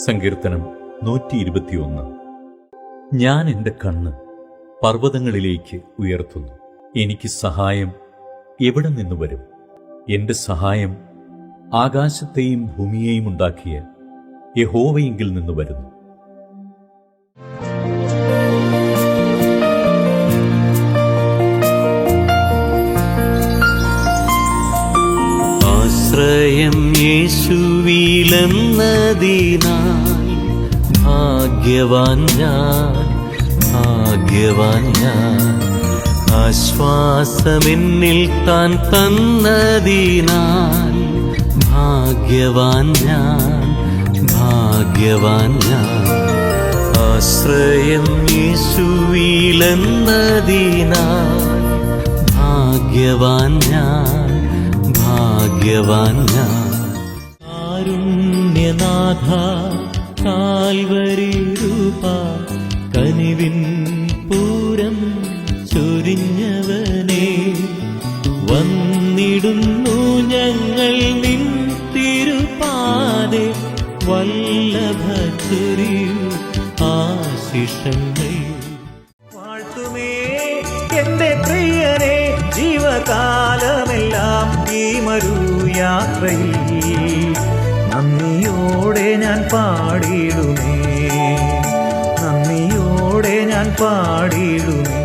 സങ്കീർത്തനം 121. ഞാൻ എൻ്റെ കണ്ണ് പർവ്വതങ്ങളിലേക്ക് ഉയർത്തുന്നു. എനിക്ക് സഹായം എവിടെ നിന്ന് വരും? എൻ്റെ സഹായം ആകാശത്തെയും ഭൂമിയെയും ഉണ്ടാക്കിയ യഹോവയിങ്കിൽ നിന്ന് വരുന്നു. ആശ്രയം യേശുവിലെന്നതിനാൽ ഭാഗ്യവാൻ ഞാൻ, ഭാഗ്യവാൻ ഞാൻ. ആശ്വാസമെന്നിൽ താൻ തന്നതിനാൽ ഭാഗ്യവാൻ ഞാൻ, ഭാഗ്യവാൻ ഞാൻ. ആശ്രയം യേശുവിലെന്നതിനാൽ ഭാഗ്യവാൻ ഞാൻ, ഭാഗ്യവാൻ ഞാൻ. കാരുണ്യനാഥ കാൽവരി രൂപ കനിവിൻ പൂരം ചൊരിഞ്ഞവനേ, വന്നിടുന്നു ഞങ്ങൾ നിൻ തിരുപാതെ. വല്ലഭ ചൊരിയൂ ആശിഷങ്ങൾ. വാഴ്ത്തുമേ എന്റെ പ്രിയനെ ജീവകാലമെല്ലാം ഈ മരുയാത്രയിൽ. നന്ദിയോടെ ഞാൻ പാടിടുമേ, നന്ദിയോടെ ഞാൻ പാടിടുമേ.